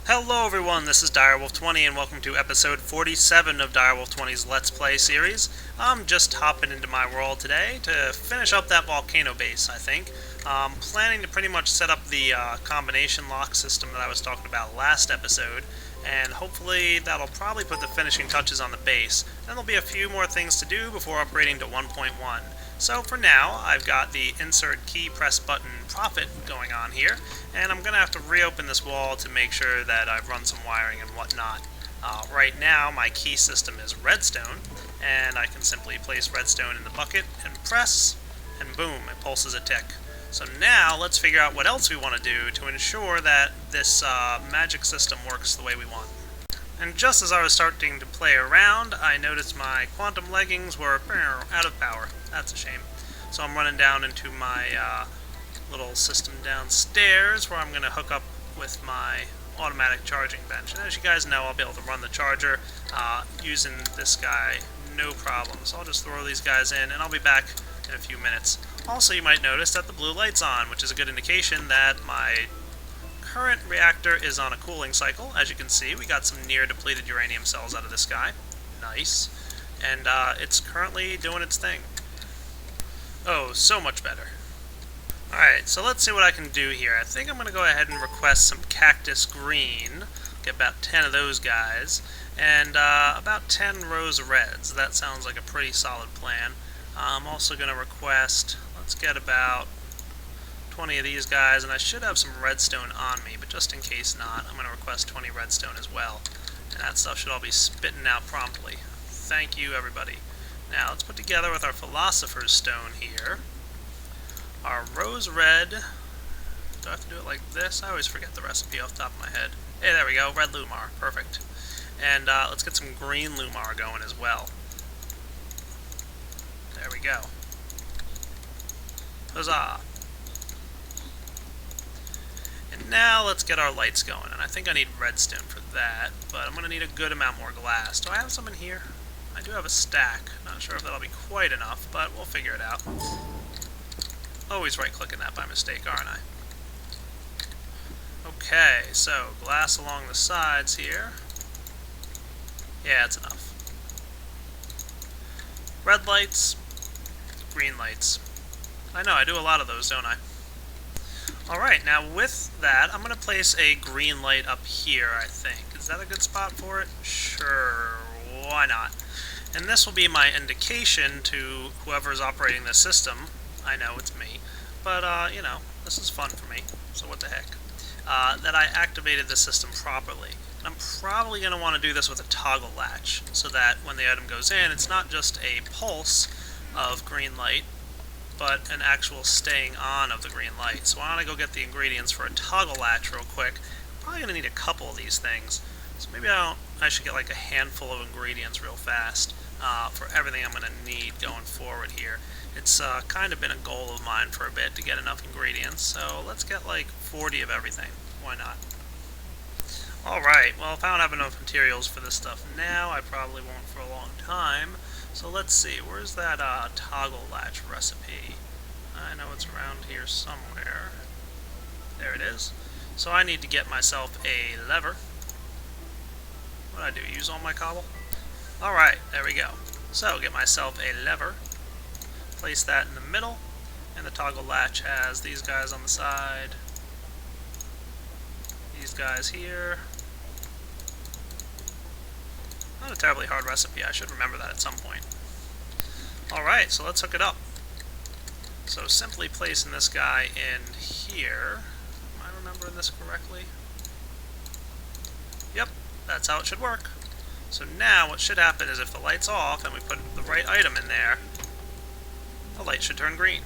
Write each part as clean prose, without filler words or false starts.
Hello everyone, this is Direwolf20 and welcome to episode 47 of Direwolf20's Let's Play series. I'm just hopping into my world today to finish up that volcano base, I think. I'm planning to pretty much set up the combination lock system that I was talking about last episode, and hopefully that'll probably put the finishing touches on the base. Then there'll be a few more things to do before upgrading to 1.1. So for now, I've got the insert key press button profit going on here, and I'm going to have to reopen this wall to make sure that I've run some wiring and whatnot. Right now, my key system is redstone, and I can simply place redstone in the bucket and press, and boom, it pulses a tick. So now, let's figure out what else we want to do to ensure that this magic system works the way we want. And just as I was starting to play around, I noticed my quantum leggings were out of power. That's a shame. So I'm running down into my little system downstairs where I'm going to hook up with my automatic charging bench. And as you guys know, I'll be able to run the charger using this guy no problem. So I'll just throw these guys in and I'll be back in a few minutes. Also, you might notice that the blue light's on, which is a good indication that my current reactor is on a cooling cycle. As you can see, we got some near depleted uranium cells out of this guy. Nice. And it's currently doing its thing. Oh, so much better. Alright, so let's see what I can do here. I think I'm going to go ahead and request some cactus green. Get about 10 of those guys. And about 10 rows of reds. That sounds like a pretty solid plan. I'm also going to request, let's get about 20 of these guys, and I should have some redstone on me, but just in case not, I'm going to request 20 redstone as well. And that stuff should all be spitting out promptly. Thank you, everybody. Now, let's put together with our Philosopher's Stone here our rose red. Do I have to do it like this? I always forget the recipe off the top of my head. Hey, there we go. Red Lumar. Perfect. And let's get some green Lumar going as well. There we go. Huzzah! And now let's get our lights going. And I think I need redstone for that, but I'm going to need a good amount more glass. Do I have some in here? I do have a stack. Not sure if that'll be quite enough, but we'll figure it out. Always right-clicking that by mistake, aren't I? Okay, so glass along the sides here. Yeah, it's enough. Red lights, green lights. I know, I do a lot of those, don't I? Alright, now with that, I'm going to place a green light up here, I think. Is that a good spot for it? Sure, why not? And this will be my indication to whoever's operating the system. I know, it's me. But, you know, this is fun for me, so what the heck. That I activated the system properly. And I'm probably going to want to do this with a toggle latch, so that when the item goes in, it's not just a pulse of green light, but an actual staying on of the green light. So why don't I go get the ingredients for a toggle latch real quick. I'm probably going to need a couple of these things. So maybe I should get like a handful of ingredients real fast for everything I'm going to need going forward here. It's kind of been a goal of mine for a bit to get enough ingredients, so let's get like 40 of everything. Why not? Alright, well if I don't have enough materials for this stuff now, I probably won't for a long time. So let's see, where's that toggle latch recipe? I know it's around here somewhere. There it is. So I need to get myself a lever. What did I do, use all my cobble? Alright, there we go. So, get myself a lever. Place that in the middle. And the toggle latch has these guys on the side. These guys here. Not a terribly hard recipe. I should remember that at some point. Alright, so let's hook it up. So simply placing this guy in here. Am I remembering this correctly? Yep, that's how it should work. So now what should happen is if the light's off and we put the right item in there, the light should turn green.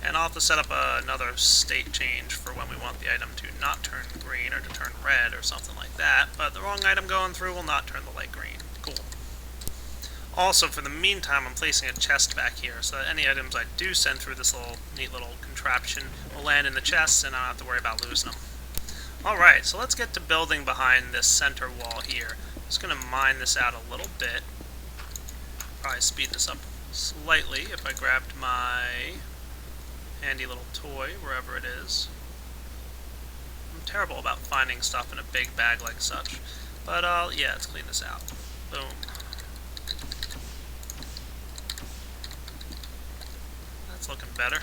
And I'll have to set up another state change for when we want the item to not turn green or to turn red or something like that, but the wrong item going through will not turn the light green. Cool. Also, for the meantime, I'm placing a chest back here so that any items I do send through this neat little contraption will land in the chest and I don't have to worry about losing them. Alright, so let's get to building behind this center wall here. I'm just going to mine this out a little bit. Probably speed this up slightly if I grabbed my handy little toy, wherever it is. I'm terrible about finding stuff in a big bag like such. But, yeah, let's clean this out. Boom. That's looking better.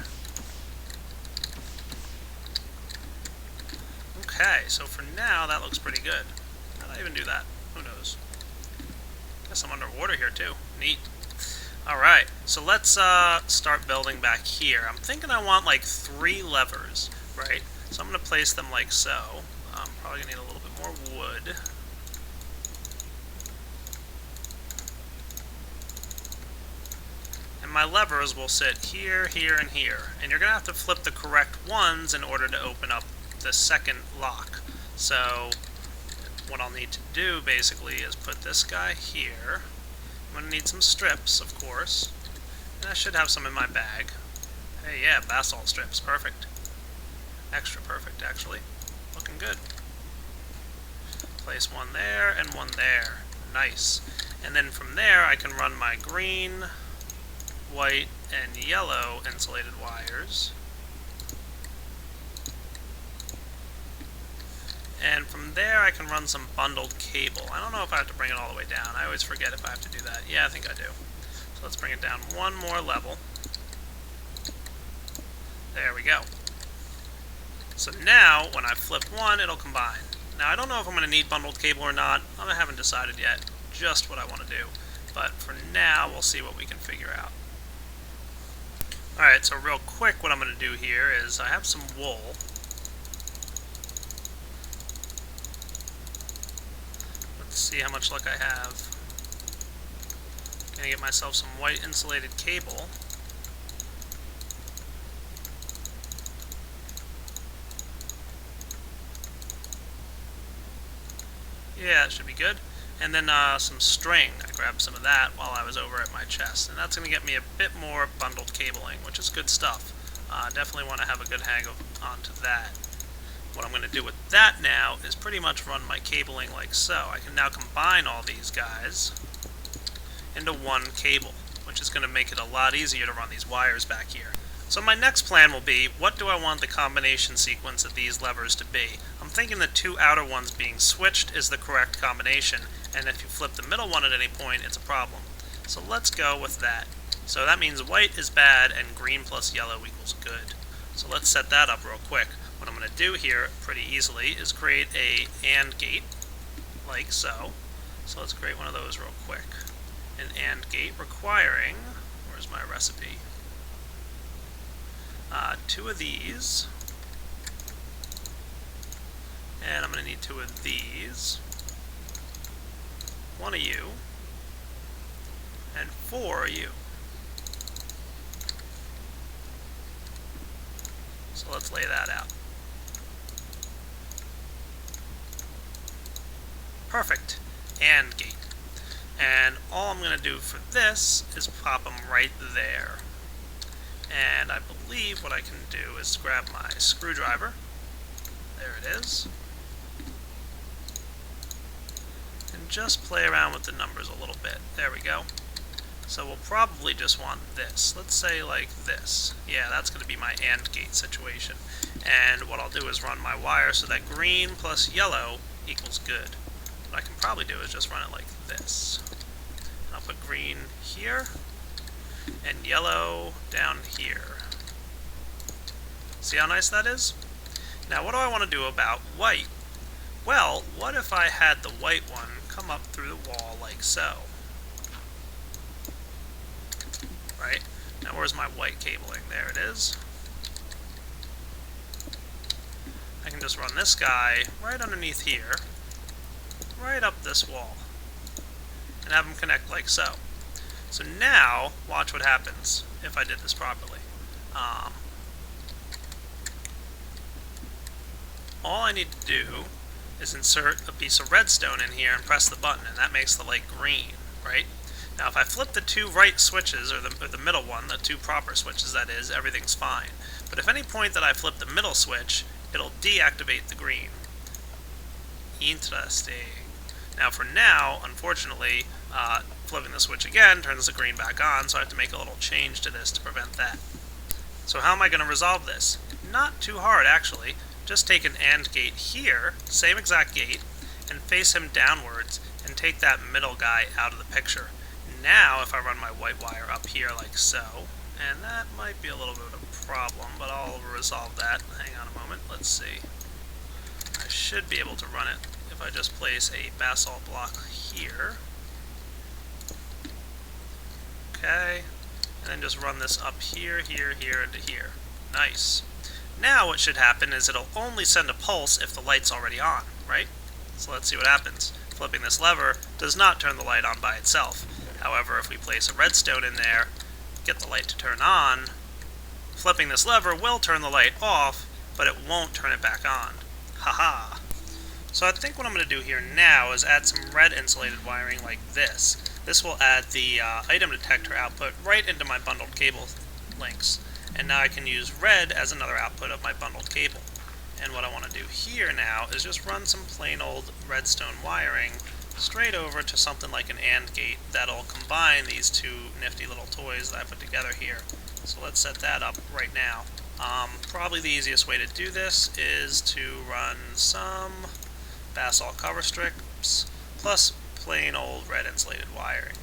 Okay, so for now, that looks pretty good. How did I even do that? Who knows? Guess I'm underwater here, too. Neat. Alright, so let's start building back here. I'm thinking I want like 3 levers, right? So I'm going to place them like so. I'm probably going to need a little bit more wood. And my levers will sit here, here, and here. And you're going to have to flip the correct ones in order to open up the second lock. So what I'll need to do basically is put this guy here. I'm going to need some strips, of course. And I should have some in my bag. Hey, yeah, basalt strips. Perfect. Extra perfect, actually. Looking good. Place one there and one there. Nice. And then from there, I can run my green, white, and yellow insulated wires. And from there, I can run some bundled cable. I don't know if I have to bring it all the way down. I always forget if I have to do that. Yeah, I think I do. So let's bring it down one more level. There we go. So now, when I flip one, it'll combine. Now, I don't know if I'm going to need bundled cable or not. I haven't decided yet just what I want to do. But for now, we'll see what we can figure out. Alright, so real quick, what I'm going to do here is I have some wool. See how much luck I have. Gonna get myself some white insulated cable. Yeah, it should be good. And then some string. I grabbed some of that while I was over at my chest. And that's going to get me a bit more bundled cabling, which is good stuff. Definitely want to have a good hang onto that. What I'm going to do with that now is pretty much run my cabling like so. I can now combine all these guys into one cable, which is going to make it a lot easier to run these wires back here. So my next plan will be, what do I want the combination sequence of these levers to be? I'm thinking the 2 outer ones being switched is the correct combination, and if you flip the middle one at any point, it's a problem. So let's go with that. So that means white is bad and green plus yellow equals good. So let's set that up real quick. What I'm going to do here pretty easily is create a AND gate, like so. So let's create one of those real quick. An AND gate requiring, where's my recipe? 2 of these. And I'm going to need 2 of these. 1 of you. And 4 of you. So let's lay that out. Perfect. AND gate. And all I'm going to do for this is pop them right there. And I believe what I can do is grab my screwdriver. There it is. And just play around with the numbers a little bit. There we go. So we'll probably just want this. Let's say like this. Yeah, that's going to be my AND gate situation. And what I'll do is run my wire so that green plus yellow equals good. What I can probably do is just run it like this. And I'll put green here and yellow down here. See how nice that is? Now what do I want to do about white? Well, what if I had the white one come up through the wall like so? Right? Now where's my white cabling? There it is. I can just run this guy right underneath here, right up this wall, and have them connect like so. So now, watch what happens if I did this properly. All I need to do is insert a piece of redstone in here and press the button, and that makes the light green, right? Now if I flip the 2 right switches, or the middle one, the 2 proper switches that is, everything's fine. But if any point that I flip the middle switch, it'll deactivate the green. Interesting. Now for now, unfortunately, flipping the switch again turns the green back on, so I have to make a little change to this to prevent that. So how am I going to resolve this? Not too hard, actually. just take an AND gate here, same exact gate, and face him downwards, and take that middle guy out of the picture. Now, if I run my white wire up here like so, and that might be a little bit of a problem, but I'll resolve that. Hang on a moment, let's see. I should be able to run it if I just place a basalt block here. Okay, and then just run this up here, here, here, into here. Nice. Now what should happen is it'll only send a pulse if the light's already on, right? So let's see what happens. Flipping this lever does not turn the light on by itself. However, if we place a redstone in there, get the light to turn on, flipping this lever will turn the light off, but it won't turn it back on. Haha. So I think what I'm going to do here now is add some red insulated wiring like this. This will add the item detector output right into my bundled cable links. And now I can use red as another output of my bundled cable. And what I want to do here now is just run some plain old redstone wiring straight over to something like an AND gate that'll combine these two nifty little toys that I put together here. So let's set that up right now. Probably the easiest way to do this is to run some basalt cover strips plus plain old red insulated wiring.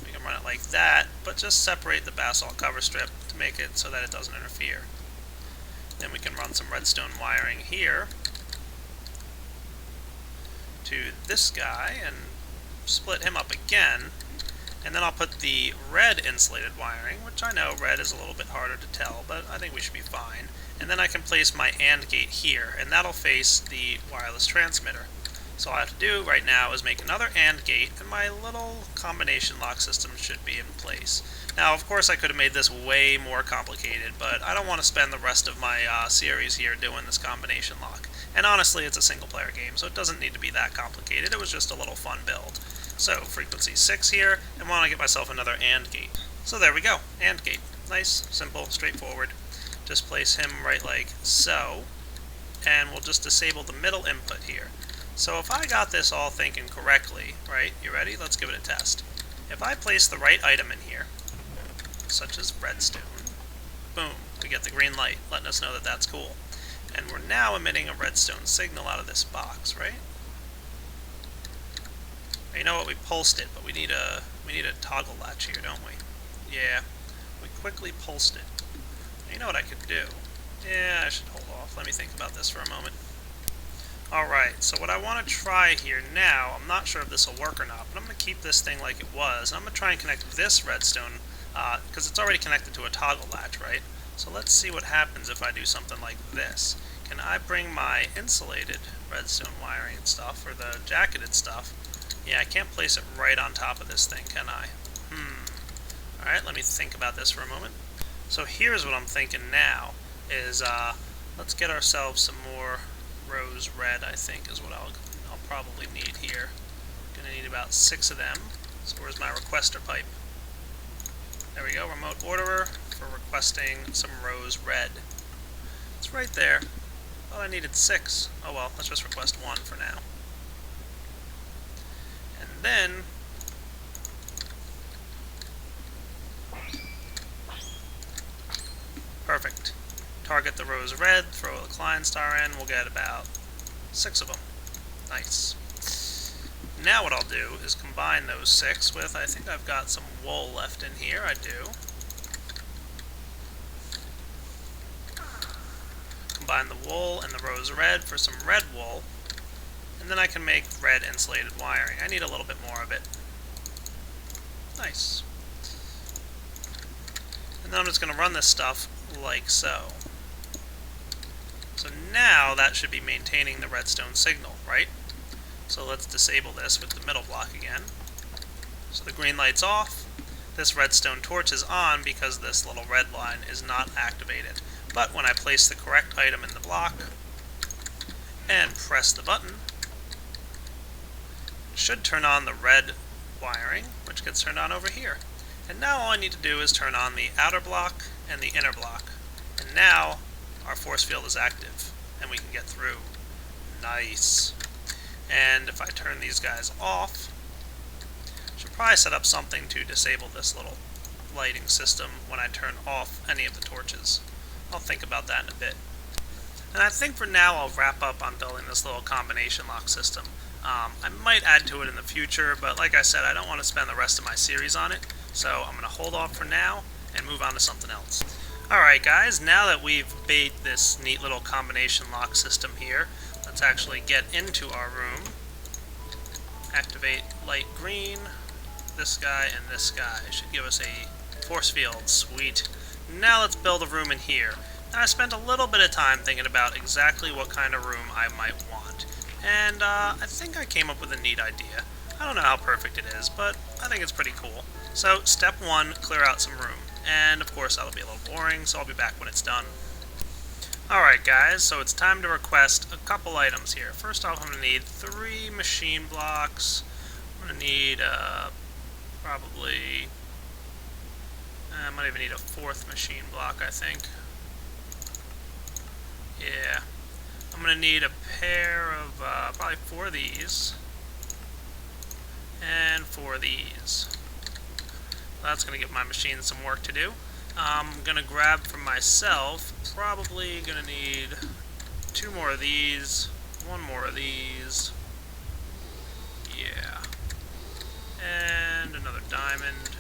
We can run it like that, but just separate the basalt cover strip to make it so that it doesn't interfere. Then we can run some redstone wiring here to this guy and split him up again, and then I'll put the red insulated wiring, which I know red is a little bit harder to tell, but I think we should be fine. And then I can place my AND gate here, and that'll face the wireless transmitter. So all I have to do right now is make another AND gate, and my little combination lock system should be in place. Now, of course, I could have made this way more complicated, but I don't want to spend the rest of my series here doing this combination lock. And honestly, it's a single-player game, so it doesn't need to be that complicated. It was just a little fun build. So, frequency 6 here, and I want to get myself another AND gate. So there we go, AND gate. Nice, simple, straightforward. Just place him right like so, and we'll just disable the middle input here. So if I got this all thinking correctly, right, you ready? Let's give it a test. If I place the right item in here, such as redstone, boom, we get the green light, letting us know that that's cool. And we're now emitting a redstone signal out of this box, right? You know what, we pulsed it, but we need a toggle latch here, don't we? Yeah, we quickly pulsed it. You know what I could do? Yeah, I should hold off. Let me think about this for a moment. Alright, so what I want to try here now, I'm not sure if this will work or not, but I'm going to keep this thing like it was. And I'm going to try and connect this redstone, because it's already connected to a toggle latch, right? So let's see what happens if I do something like this. Can I bring my insulated redstone wiring and stuff, or the jacketed stuff? Yeah, I can't place it right on top of this thing, can I? Alright, let me think about this for a moment. So here's what I'm thinking now, is let's get ourselves some more rose red, I think, is what I'll probably need here. Gonna need about 6 of them. So where's my requester pipe? There we go, remote orderer for requesting some rose red. It's right there. Thought I needed 6. Oh well, let's just request 1 for now. And then perfect. Target the rose red, throw a Klein star in, we'll get about 6 of them. Nice. Now what I'll do is combine those 6 with, I think I've got some wool left in here, I do. Combine the wool and the rose red for some red wool, and then I can make red insulated wiring. I need a little bit more of it. Nice. And then I'm just going to run this stuff like so. So now that should be maintaining the redstone signal, right? So let's disable this with the middle block again. So the green light's off. This redstone torch is on because this little red line is not activated. But when I place the correct item in the block and press the button, it should turn on the red wiring, which gets turned on over here. And now all I need to do is turn on the outer block and the inner block. And now our force field is active, and we can get through. Nice. And if I turn these guys off, I should probably set up something to disable this little lighting system when I turn off any of the torches. I'll think about that in a bit. And I think for now I'll wrap up on building this little combination lock system. I might add to it in the future, but like I said, I don't want to spend the rest of my series on it, so I'm going to hold off for now and move on to something else. Alright guys, now that we've made this neat little combination lock system here, let's actually get into our room. Activate light green, this guy, and this guy. Should give us a force field. Sweet. Now let's build a room in here. And I spent a little bit of time thinking about exactly what kind of room I might want. And I think I came up with a neat idea. I don't know how perfect it is, but I think it's pretty cool. So, step one, clear out some room. And of course that'll be a little boring, so I'll be back when it's done. Alright guys, so it's time to request a couple items here. First off, I'm going to need 3 machine blocks. I'm going to need probably... I might even need a 4th machine block, I think. Yeah. I'm going to need a pair of probably 4 of these. And 4 of these. That's going to give my machine some work to do. I'm going to grab for myself, probably going to need 2 more of these, 1 more of these. Yeah. And another diamond.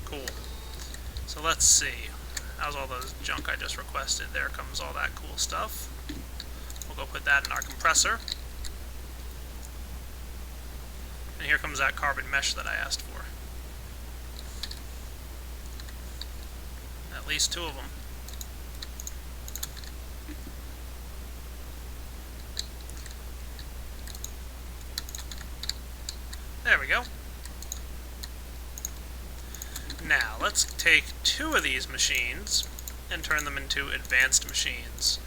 Cool. So let's see. How's all those junk I just requested? There comes all that cool stuff. We'll go put that in our compressor. And here comes that carbon mesh that I asked for. At least 2 of them. There we go. Now, let's take 2 of these machines and turn them into advanced machines.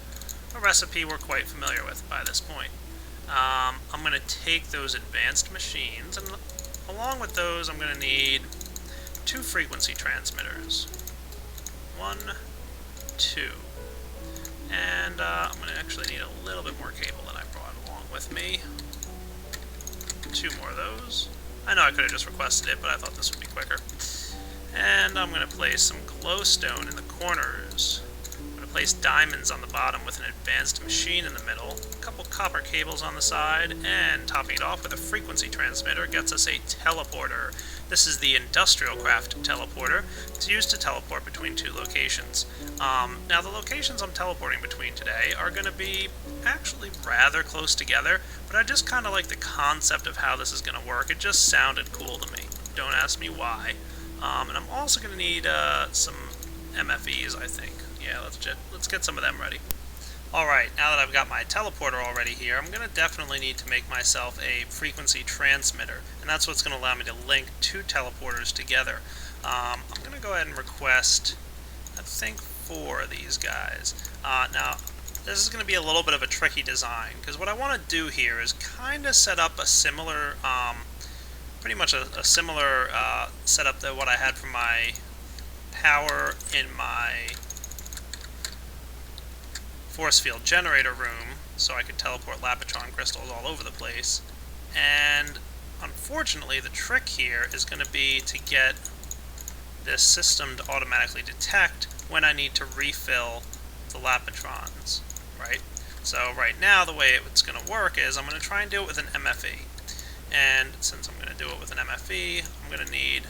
A recipe we're quite familiar with by this point. I'm going to take those advanced machines, and along with those I'm going to need 2 frequency transmitters. 1, 2. And I'm going to actually need a little bit more cable than I brought along with me. 2 more of those. I know I could have just requested it, but I thought this would be quicker. And I'm going to place some glowstone in the corners. I'm going to place diamonds on the bottom with an advanced machine in the middle, a couple copper cables on the side, and topping it off with a frequency transmitter gets us a teleporter. This is the Industrial Craft teleporter. It's used to teleport between 2 locations. Now the locations I'm teleporting between today are going to be actually rather close together, but I just kind of like the concept of how this is going to work. It just sounded cool to me. Don't ask me why. And I'm also going to need some MFEs, I think. Yeah, let's get some of them ready. Alright, now that I've got my teleporter already here, I'm going to definitely need to make myself a frequency transmitter. And that's what's going to allow me to link 2 teleporters together. I'm going to go ahead and request, I think, 4 of these guys. Now, this is going to be a little bit of a tricky design, because what I want to do here is kind of set up a similar... pretty much a similar setup to what I had for my power in my force field generator room, so I could teleport Lapatron crystals all over the place. And unfortunately, the trick here is going to be to get this system to automatically detect when I need to refill the Lapatrons, right? So right now, the way it's going to work is I'm going to try and do it with an MFE. And since I'm going to do it with an MFE, I'm going to need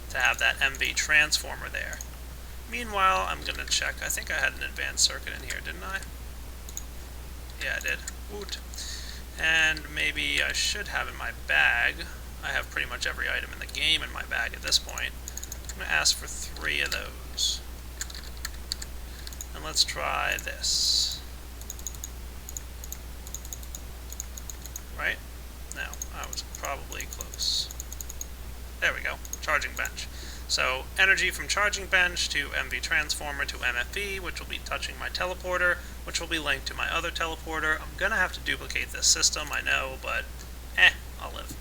to have that MV transformer there. Meanwhile, I'm going to check. I think I had an advanced circuit in here, didn't I? Yeah, I did. Woot. And maybe I should have in my bag. I have pretty much every item in the game in my bag at this point. I'm going to ask for 3 of those. And let's try this. Right? No, I was probably close. There we go. Charging bench. So, energy from charging bench to MV transformer to MFE, which will be touching my teleporter, which will be linked to my other teleporter. I'm going to have to duplicate this system, I know, but I'll live.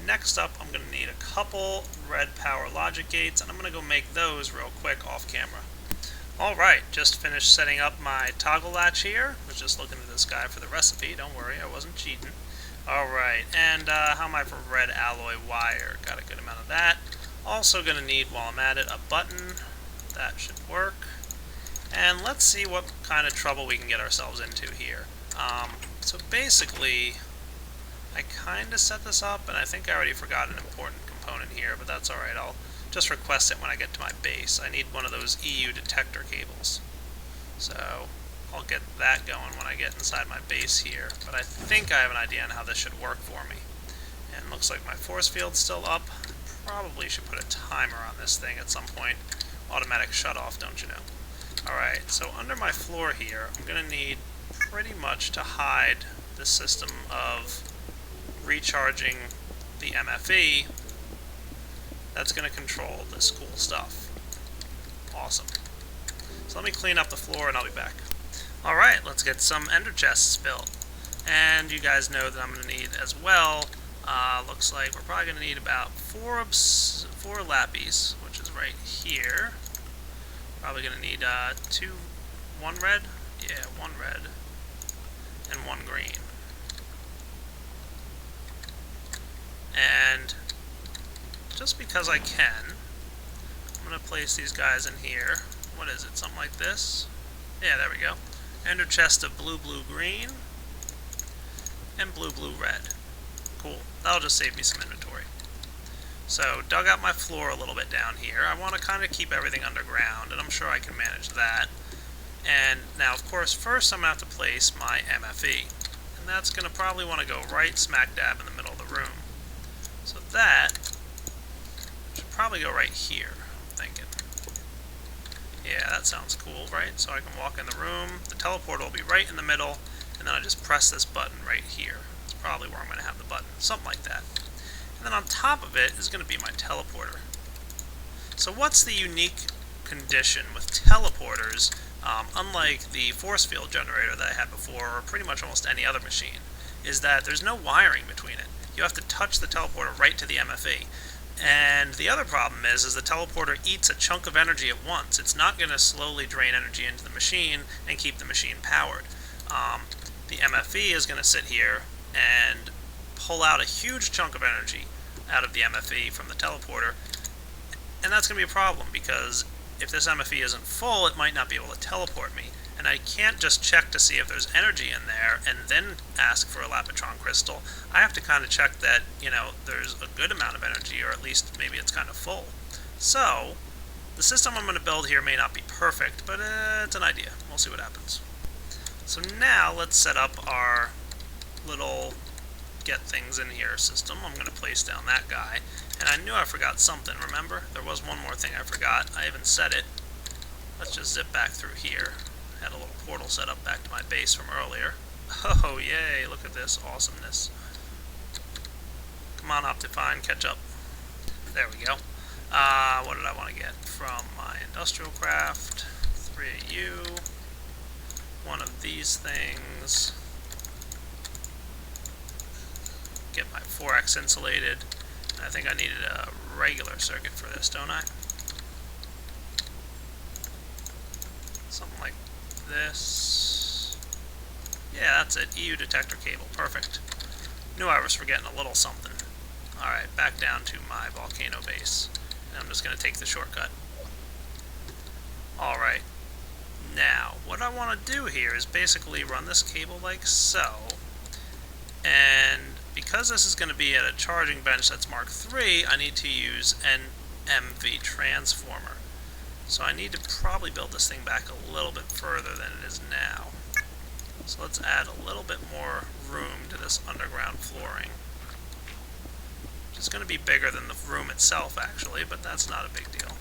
Next up, I'm going to need a couple red power logic gates, and I'm going to go make those real quick off camera. Alright, just finished setting up my toggle latch here. Was just looking at this guy for the recipe, don't worry, I wasn't cheating. Alright, and how am I for red alloy wire? Got a good amount of that. Also going to need, while I'm at it, a button. That should work. And let's see what kind of trouble we can get ourselves into here. So basically, I kind of set this up, and I think I already forgot an important component here, but that's alright. I'll just request it when I get to my base. I need one of those EU detector cables. So I'll get that going when I get inside my base here. But I think I have an idea on how this should work for me. And it looks like my force field's still up. Probably should put a timer on this thing at some point. Automatic shut off, don't you know? Alright, so under my floor here, I'm going to need pretty much to hide the system of recharging the MFE that's going to control this cool stuff. Awesome. So let me clean up the floor and I'll be back. Alright, let's get some ender chests built. And you guys know that I'm going to need as well, looks like we're probably going to need about four lappies, which is right here. Probably going to need one red? Yeah, one red and one green. And just because I can, I'm going to place these guys in here. What is it, something like this? Yeah, there we go. Ender chest of blue, blue, green, and blue, blue, red. Cool. That'll just save me some inventory. So, dug out my floor a little bit down here. I want to kind of keep everything underground, and I'm sure I can manage that. And now, of course, first I'm going to have to place my MFE. And that's going to probably want to go right smack dab in the middle of the room. So that should probably go right here, I'm thinking. Yeah, that sounds cool, right? So I can walk in the room, the teleporter will be right in the middle, and then I just press this button right here. That's probably where I'm going to have the button, something like that. And then on top of it is going to be my teleporter. So what's the unique condition with teleporters, unlike the force field generator that I had before, or pretty much almost any other machine, is that there's no wiring between it. You have to touch the teleporter right to the MFE. And the other problem is the teleporter eats a chunk of energy at once. It's not going to slowly drain energy into the machine and keep the machine powered. The MFE is going to sit here and pull out a huge chunk of energy out of the MFE from the teleporter, and that's going to be a problem because if this MFE isn't full, it might not be able to teleport me. And I can't just check to see if there's energy in there and then ask for a Lapitron crystal. I have to kind of check that, there's a good amount of energy, or at least maybe it's kind of full. So, the system I'm going to build here may not be perfect, but it's an idea. We'll see what happens. So now, let's set up our little get things in here system. I'm going to place down that guy. And I knew I forgot something, remember? There was one more thing I forgot. I haven't said it. Let's just zip back through here. Had a little portal set up back to my base from earlier. Oh, yay, look at this awesomeness. Come on, Optifine, catch up. There we go. What did I want to get from my industrial craft? 3AU. One of these things. Get my 4X insulated. I think I needed a regular circuit for this, don't I? Something like this. Yeah, that's it. EU detector cable. Perfect. Knew I was forgetting a little something. Alright, back down to my volcano base. And I'm just going to take the shortcut. Alright. Now, what I want to do here is basically run this cable like so. And because this is going to be at a charging bench that's Mark III, I need to use an MV transformer. So I need to probably build this thing back a little bit further than it is now. So let's add a little bit more room to this underground flooring. Which is going to be bigger than the room itself, actually, but that's not a big deal.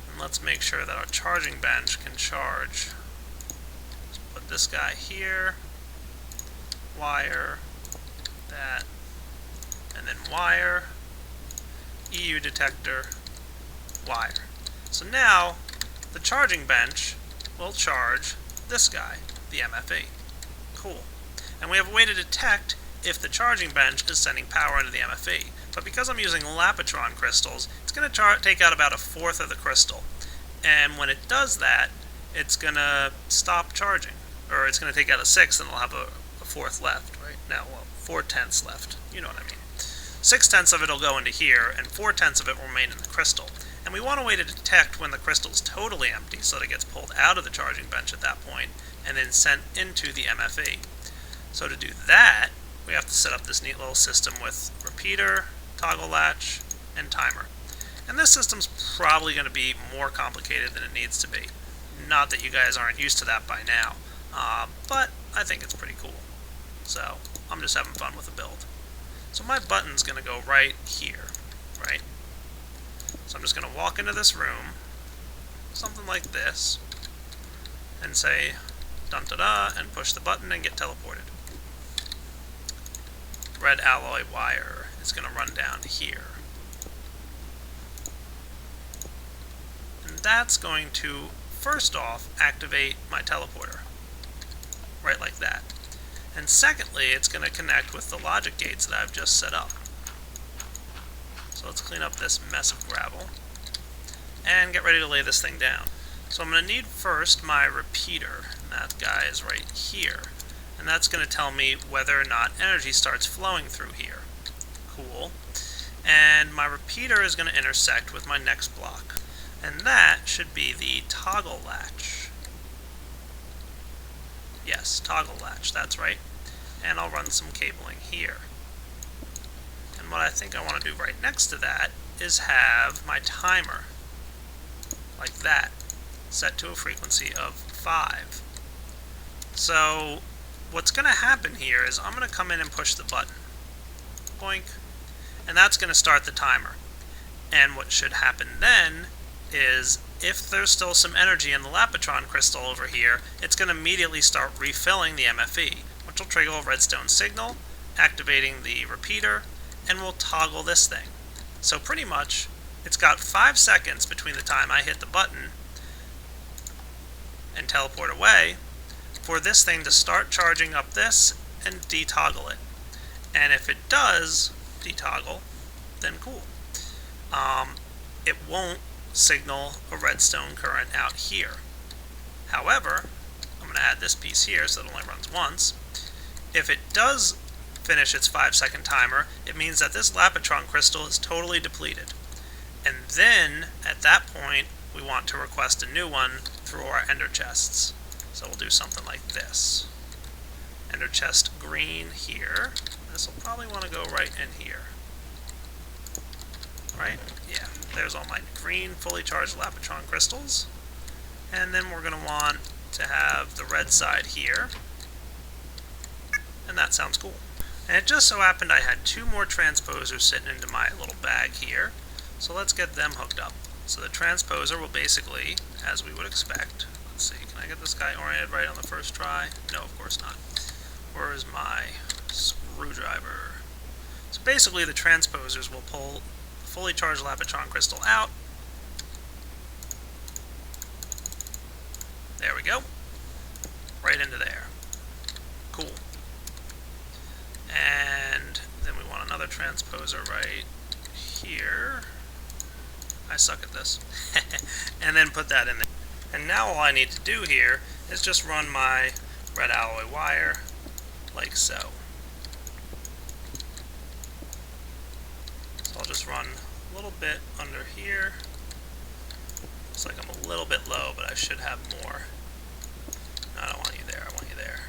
And let's make sure that our charging bench can charge. Let's put this guy here. Wire. That. And then wire. EU detector. Wire. So now, the charging bench will charge this guy, the MFE. Cool. And we have a way to detect if the charging bench is sending power into the MFE. But because I'm using Lapitron crystals, it's going to take out about 1/4 of the crystal. And when it does that, it's going to stop charging. Or it's going to take out 1/6 and it'll have a 1/4 left, right? No, well, 4/10 left. You know what I mean. 6/10 of it will go into here, and 4/10 of it will remain in the crystal. And we want a way to detect when the crystal is totally empty so that it gets pulled out of the charging bench at that point and then sent into the MFE. So to do that, we have to set up this neat little system with repeater, toggle latch, and timer. And this system's probably going to be more complicated than it needs to be. Not that you guys aren't used to that by now, but I think it's pretty cool. So I'm just having fun with the build. So my button's going to go right here, right? So I'm just going to walk into this room, something like this, and say dun-da-da, and push the button and get teleported. Red alloy wire is going to run down here. And that's going to, first off, activate my teleporter. Right like that. And secondly, it's going to connect with the logic gates that I've just set up. So let's clean up this mess of gravel and get ready to lay this thing down. So I'm going to need first my repeater, and that guy is right here. And that's going to tell me whether or not energy starts flowing through here. Cool. And my repeater is going to intersect with my next block. And that should be the toggle latch. Yes, toggle latch, that's right. And I'll run some cabling here. And what I think I want to do right next to that is have my timer, like that, set to a frequency of 5. So what's going to happen here is I'm going to come in and push the button. Boink. And that's going to start the timer. And what should happen then is if there's still some energy in the Lapatron crystal over here, it's going to immediately start refilling the MFE, which will trigger a redstone signal, activating the repeater, and we'll toggle this thing. So pretty much, it's got 5 seconds between the time I hit the button and teleport away for this thing to start charging up this and detoggle it. And if it does detoggle, then cool. It won't signal a redstone current out here. However, I'm going to add this piece here so it only runs once. If it does finish its 5-second timer, it means that this Lapatron crystal is totally depleted. And then, at that point, we want to request a new one through our ender chests. So we'll do something like this. Ender chest green here. This will probably want to go right in here. Right? Yeah. There's all my green, fully charged Lapatron crystals. And then we're going to want to have the red side here. And that sounds cool. And it just so happened I had 2 more transposers sitting into my little bag here. So let's get them hooked up. So the transposer will basically, as we would expect, let's see, can I get this guy oriented right on the first try? No, of course not. Where is my screwdriver? So basically the transposers will pull the fully charged Lapatron crystal out. There we go. Right into there. Cool. And then we want another transposer right here. I suck at this. And then put that in there. And now all I need to do here is just run my red alloy wire like so. So I'll just run a little bit under here. Looks like I'm a little bit low, but I should have more. No, I don't want you there, I want you there.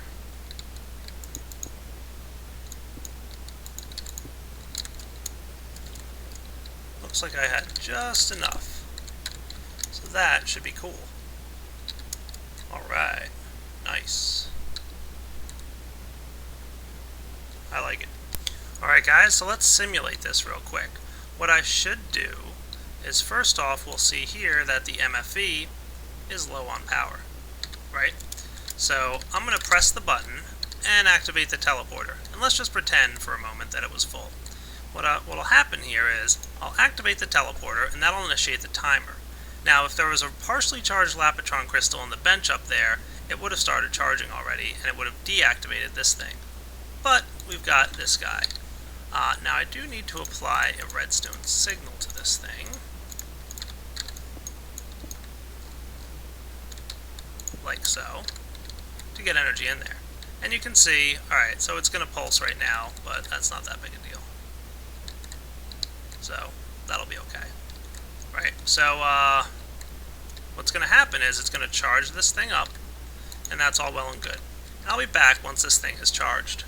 Looks like I had just enough. So that should be cool. Alright. Nice. I like it. Alright guys, so let's simulate this real quick. What I should do is first off we'll see here that the MFE is low on power. Right? So I'm going to press the button and activate the teleporter. And let's just pretend for a moment that it was full. What'll happen here is I'll activate the teleporter and that'll initiate the timer. Now if there was a partially charged Lapatron crystal on the bench up there, it would have started charging already and it would have deactivated this thing. But we've got this guy. Now I do need to apply a redstone signal to this thing. Like so. To get energy in there. And you can see, alright, so it's going to pulse right now, but that's not that big a deal. So, that'll be okay. Right, so what's going to happen is it's going to charge this thing up, and that's all well and good. And I'll be back once this thing is charged.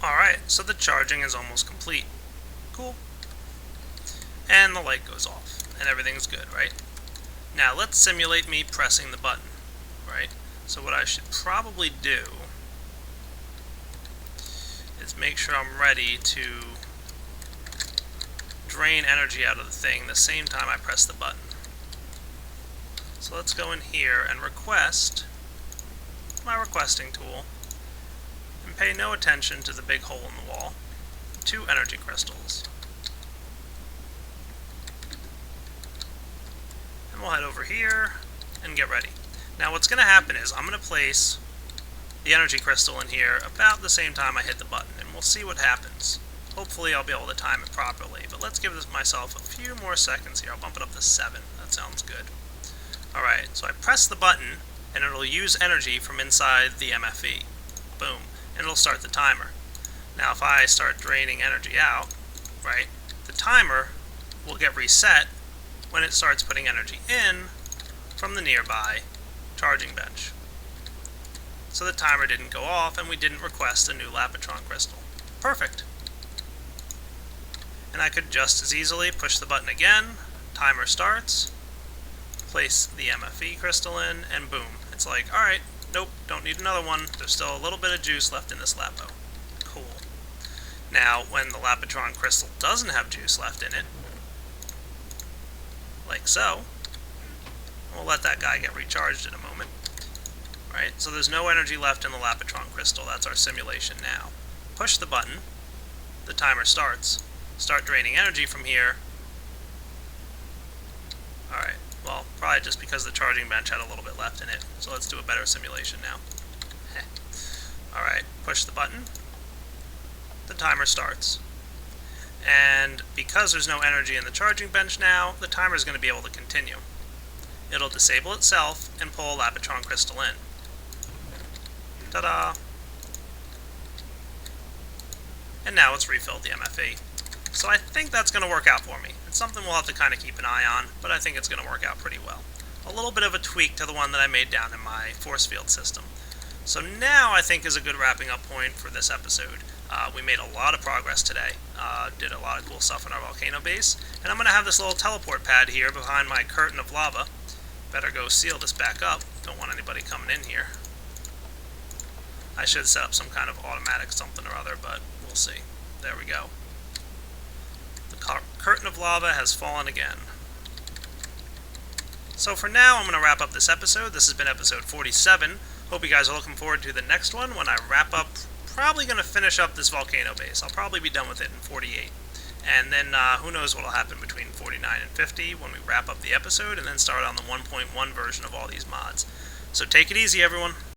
Alright, so the charging is almost complete. Cool. And the light goes off, and everything's good, right? Now let's simulate me pressing the button, right? So what I should probably do is make sure I'm ready to drain energy out of the thing the same time I press the button. So let's go in here and request my requesting tool and pay no attention to the big hole in the wall. 2 energy crystals. And we'll head over here and get ready. Now what's going to happen is I'm going to place the energy crystal in here about the same time I hit the button, and we'll see what happens. Hopefully I'll be able to time it properly, but let's give myself a few more seconds here. I'll bump it up to 7. That sounds good. Alright, so I press the button, and it'll use energy from inside the MFE. Boom. And it'll start the timer. Now if I start draining energy out, right, the timer will get reset when it starts putting energy in from the nearby charging bench. So the timer didn't go off, and we didn't request a new Lapatron crystal. Perfect. And I could just as easily push the button again, timer starts, place the MFE crystal in, and boom. It's like, alright, nope, don't need another one. There's still a little bit of juice left in this Lapo. Cool. Now, when the Lapatron crystal doesn't have juice left in it, like so, we'll let that guy get recharged in a moment. Right, so there's no energy left in the Lapatron crystal. That's our simulation now. Push the button, the timer starts. Start draining energy from here. Alright, well, probably just because the charging bench had a little bit left in it. So let's do a better simulation now. Alright, push the button. The timer starts. And because there's no energy in the charging bench now, the timer is going to be able to continue. It'll disable itself and pull a Lapatron crystal in. Ta-da! And now it's refilled the MFE. So I think that's going to work out for me. It's something we'll have to kind of keep an eye on, but I think it's going to work out pretty well. A little bit of a tweak to the one that I made down in my force field system. So now I think is a good wrapping up point for this episode. We made a lot of progress today. Did a lot of cool stuff in our volcano base. And I'm going to have this little teleport pad here behind my curtain of lava. Better go seal this back up. Don't want anybody coming in here. I should set up some kind of automatic something or other, but we'll see. There we go. The curtain of lava has fallen again. So for now, I'm going to wrap up this episode. This has been episode 47. Hope you guys are looking forward to the next one when I wrap up. Probably going to finish up this volcano base. I'll probably be done with it in 48. And then who knows what will happen between 49 and 50 when we wrap up the episode and then start on the 1.1 version of all these mods. So take it easy, everyone.